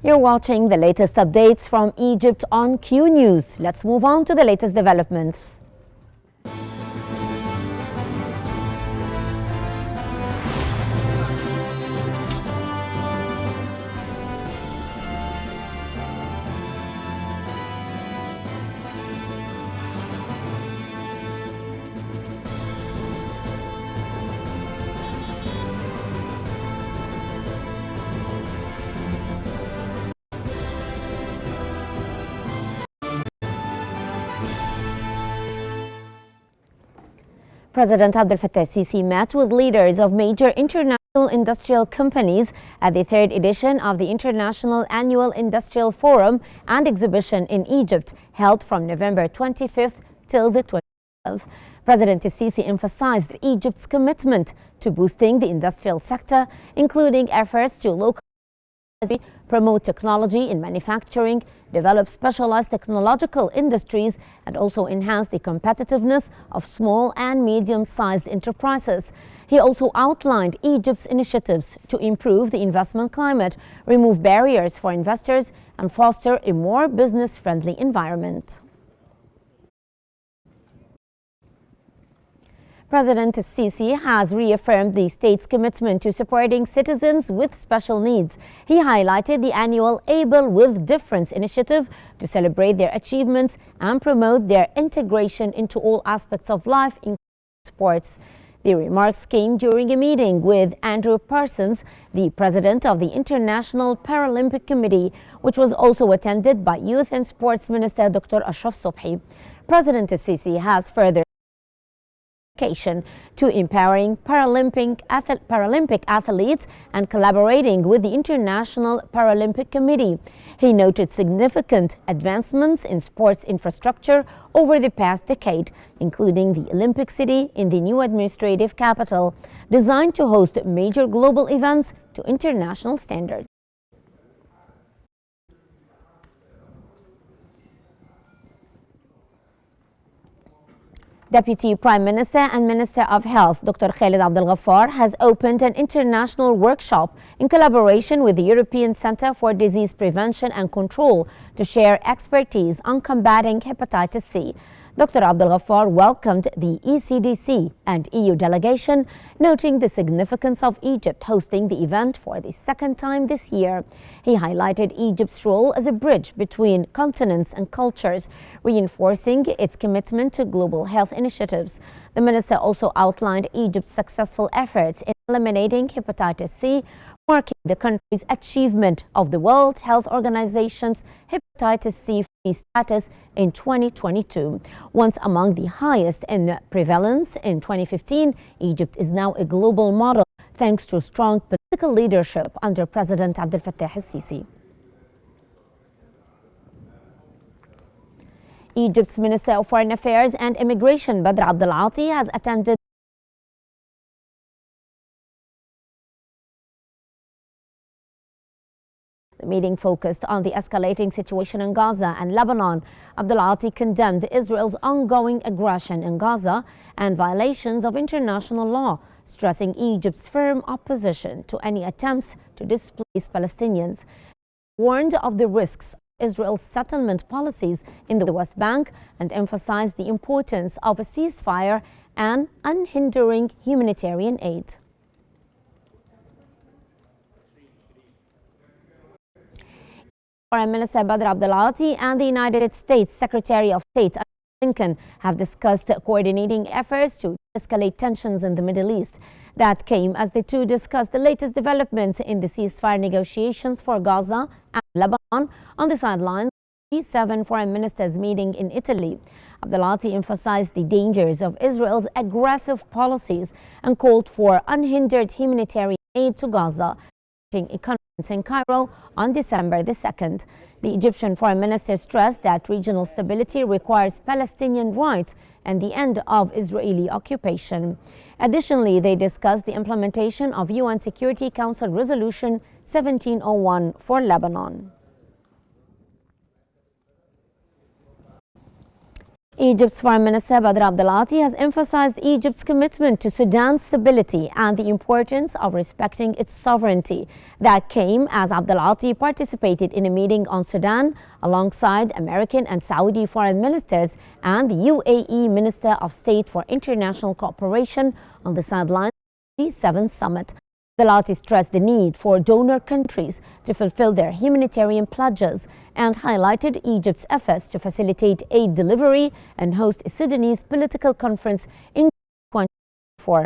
You're watching the latest updates from Egypt on Q News. Let's move on to the latest developments. President Abdel Fattah el-Sisi met with leaders of major international industrial companies at the third edition of the International Annual Industrial Forum and Exhibition in Egypt, held from November 25th till the 27th. President el-Sisi emphasized Egypt's commitment to boosting the industrial sector, including efforts to localize, promote technology in manufacturing, develop specialized technological industries, and also enhance the competitiveness of small and medium-sized enterprises. He also outlined Egypt's initiatives to improve the investment climate, remove barriers for investors, and foster a more business-friendly environment. President el-Sisi has reaffirmed the state's commitment to supporting citizens with special needs. He highlighted the annual Able with Difference initiative to celebrate their achievements and promote their integration into all aspects of life, including sports. The remarks came during a meeting with Andrew Parsons, the president of the International Paralympic Committee, which was also attended by Youth and Sports Minister Dr. Ashraf Sobhi. President el-Sisi has further to empowering Paralympic athletes and collaborating with the International Paralympic Committee. He noted significant advancements in sports infrastructure over the past decade, including the Olympic City in the new administrative capital, designed to host major global events to international standards. Deputy Prime Minister and Minister of Health, Dr. Khalid Abdel Ghaffar, has opened an international workshop in collaboration with the European Centre for Disease Prevention and Control to share expertise on combating hepatitis C. Dr. Abdel Ghaffar welcomed the ECDC and EU delegation, noting the significance of Egypt hosting the event for the second time this year. He highlighted Egypt's role as a bridge between continents and cultures, reinforcing its commitment to global health initiatives. The minister also outlined Egypt's successful efforts in eliminating hepatitis C, marking the country's achievement of the World Health Organization's hepatitis C-free status in 2022. Once among the highest in prevalence in 2015, Egypt is now a global model thanks to strong political leadership under President Abdel Fattah el-Sisi. Egypt's Minister of Foreign Affairs and Immigration, Badr Abdel Ati, has attended The meeting focused on the escalating situation in Gaza and Lebanon. Abdel Ati condemned Israel's ongoing aggression in Gaza and violations of international law, stressing Egypt's firm opposition to any attempts to displace Palestinians. He warned of the risks of Israel's settlement policies in the West Bank and emphasized the importance of a ceasefire and unhindering humanitarian aid. Foreign Minister Badr Abdel Ati and the United States Secretary of State Blinken have discussed coordinating efforts to escalate tensions in the Middle East. That came as the two discussed the latest developments in the ceasefire negotiations for Gaza and Lebanon on the sidelines of the G7 foreign ministers meeting in Italy. Abdel Ati emphasized the dangers of Israel's aggressive policies and called for unhindered humanitarian aid to Gaza, a conference in Cairo on December the 2nd. The Egyptian foreign minister stressed that regional stability requires Palestinian rights and the end of Israeli occupation. Additionally, they discussed the implementation of UN Security Council Resolution 1701 for Lebanon. Egypt's Foreign Minister Badr Abdelati has emphasized Egypt's commitment to Sudan's stability and the importance of respecting its sovereignty. That came as Abdelati participated in a meeting on Sudan alongside American and Saudi foreign ministers and the UAE Minister of State for International Cooperation on the sidelines of the G7 summit. Abdelati stressed the need for donor countries to fulfill their humanitarian pledges and highlighted Egypt's efforts to facilitate aid delivery and host a Sudanese political conference in 2024.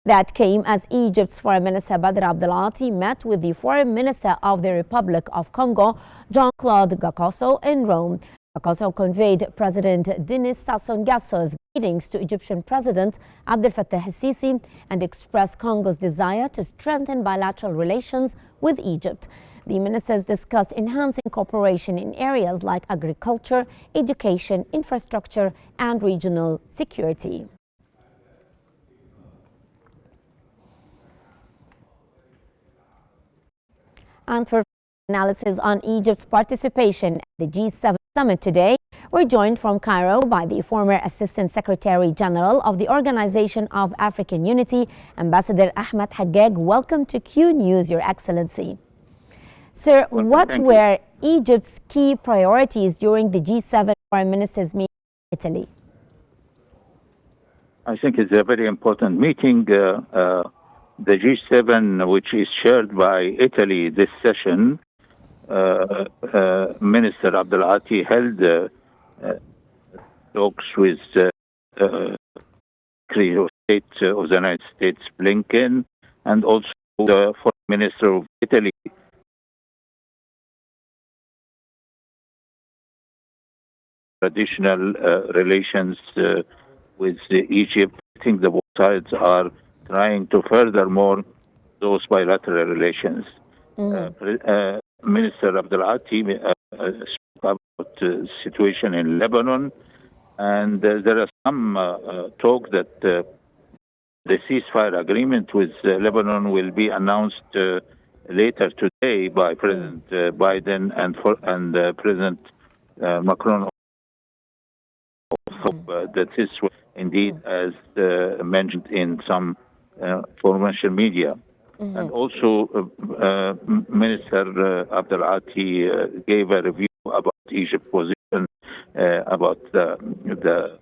That came as Egypt's Foreign Minister Badr Abdelati met with the Foreign Minister of the Republic of Congo, Jean-Claude Gakoso, in Rome. Gakoso conveyed President Denis Sassou Nguesso's greetings to Egyptian President Abdel Fattah el-Sisi and expressed Congo's desire to strengthen bilateral relations with Egypt. The ministers discussed enhancing cooperation in areas like agriculture, education, infrastructure, and regional security. And for analysis on Egypt's participation at the G7 summit today, we're joined from Cairo by the former Assistant Secretary General of the Organization of African Unity, Ambassador Ahmed Haggag. Welcome to Q News, Your Excellency. Sir, what were Egypt's key priorities during the G7 Foreign Ministers meeting in Italy? I think it's a very important meeting. The G7, which is chaired by Italy this session, Minister Abdelati held talks with Secretary of State of the United States, Blinken, and also the Foreign Minister of Italy. Traditional relations with Egypt. I think the both sides are trying to furthermore those bilateral relations. Minister Abdelati spoke about the situation in Lebanon, and there are some talk that the ceasefire agreement with Lebanon will be announced later today by President Biden and President Macron. That is indeed as mentioned in some commercial media. And also Minister Abdelati gave a review about Egypt's position, about the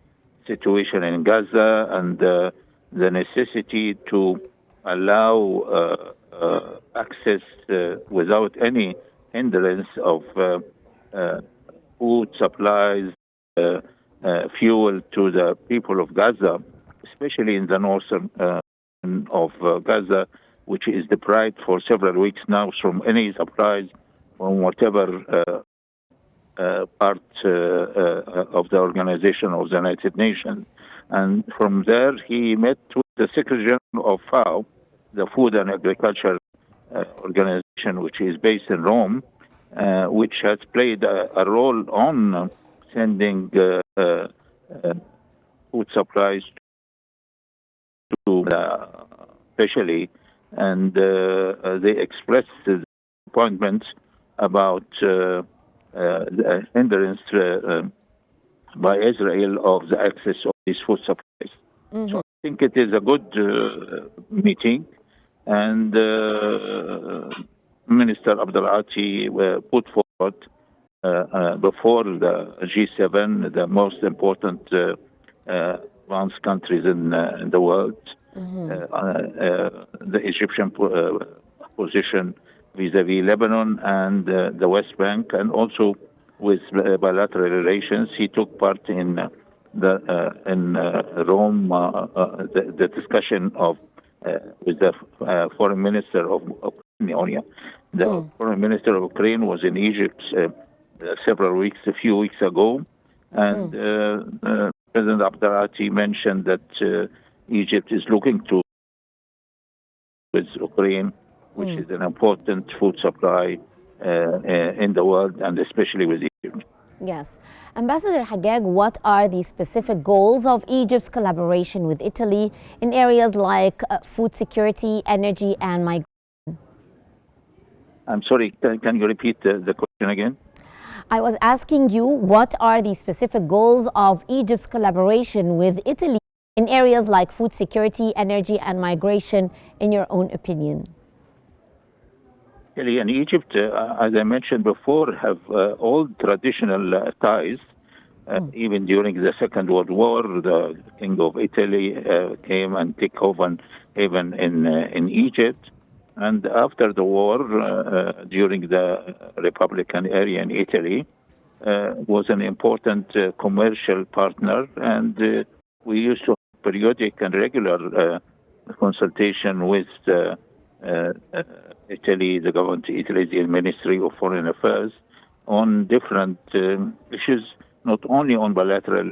situation in Gaza and the necessity to allow access without any hindrance of food supplies, fuel to the people of Gaza, especially in the northern of Gaza, which is deprived for several weeks now from any supplies from whatever part of the Organization of the United Nations. And from there, he met with the Secretary General of FAO, the Food and Agriculture Organization, which is based in Rome, which has played a role on sending food supplies to especially, and they expressed disappointment about the hindrance by Israel of the access of these food supplies. So I think it is a good meeting, and Minister Abdelati put forward before the G7, the most important advanced countries in the world. The Egyptian position vis-à-vis Lebanon and the West Bank, and also with bilateral relations. He took part in Rome, the discussion of with the foreign minister of Ukraine. The foreign minister of Ukraine was in Egypt a few weeks ago, and President Abdelati mentioned that Egypt is looking to with Ukraine, which is an important food supply in the world, and especially with Egypt. Yes. Ambassador Hagag, what are the specific goals of Egypt's collaboration with Italy in areas like food security, energy, and migration? I'm sorry, can you repeat the question again? I was asking you, what are the specific goals of Egypt's collaboration with Italy in areas like food security, energy, and migration, in your own opinion? Italy and Egypt, as I mentioned before, have old traditional ties. Even during the Second World War, the King of Italy came and took over even in Egypt. And after the war, during the Republican era in Italy, was an important commercial partner, and we used to have periodic and regular consultation with Italy, the government, Italy, the Ministry of Foreign Affairs, on different issues, not only on bilateral.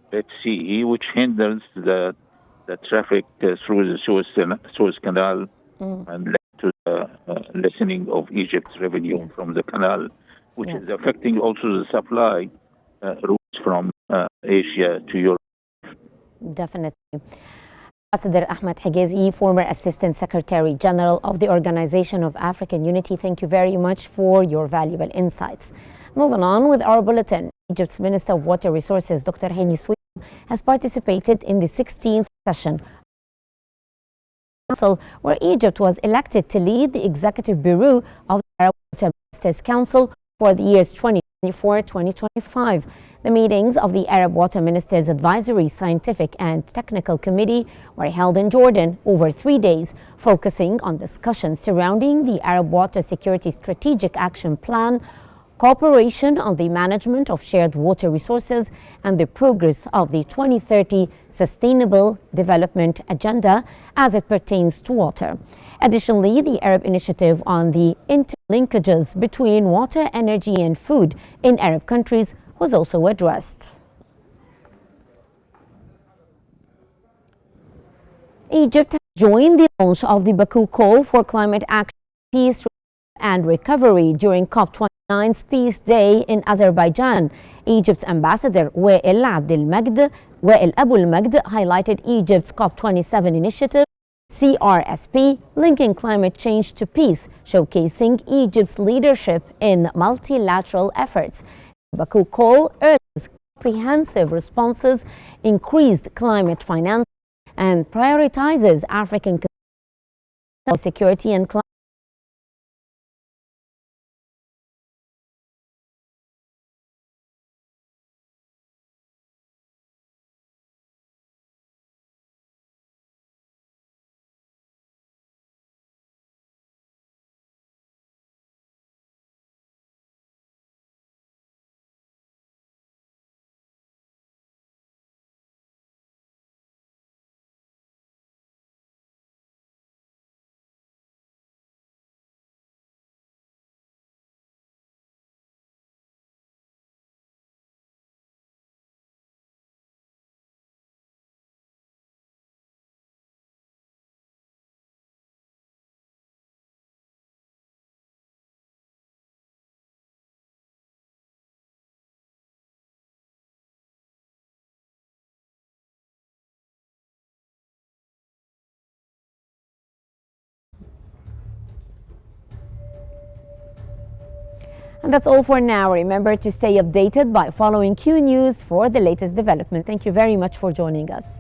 Red Sea, which hinders the traffic through the Suez Canal and led to the lessening of Egypt's revenue from the canal, which is affecting also the supply routes from Asia to Europe. Definitely. Ambassador Ahmed Higazi, former Assistant Secretary General of the Organization of African Unity, thank you very much for your valuable insights. Moving on with our bulletin, Egypt's Minister of Water Resources, Dr. Hani Sweet, has participated in the 16th session of the Council, where Egypt was elected to lead the Executive Bureau of the Arab Water Ministers Council for the years 2024-2025. The meetings of the Arab Water Ministers Advisory Scientific and Technical Committee were held in Jordan over 3 days, focusing on discussions surrounding the Arab Water Security Strategic Action Plan, cooperation on the management of shared water resources, and the progress of the 2030 Sustainable Development Agenda as it pertains to water. Additionally, the Arab Initiative on the interlinkages between water, energy, and food in Arab countries was also addressed. Egypt has joined the launch of the Baku Call for Climate Action, Peace and Recovery during COP29's Peace Day in Azerbaijan. Egypt's ambassador Wael Abu al-Majd highlighted Egypt's COP27 initiative, CRSP, linking climate change to peace, showcasing Egypt's leadership in multilateral efforts. The Baku Call urges comprehensive responses, increased climate finance, and prioritizes African security and climate And that's all for now. Remember to stay updated by following Q News for the latest development. Thank you very much for joining us.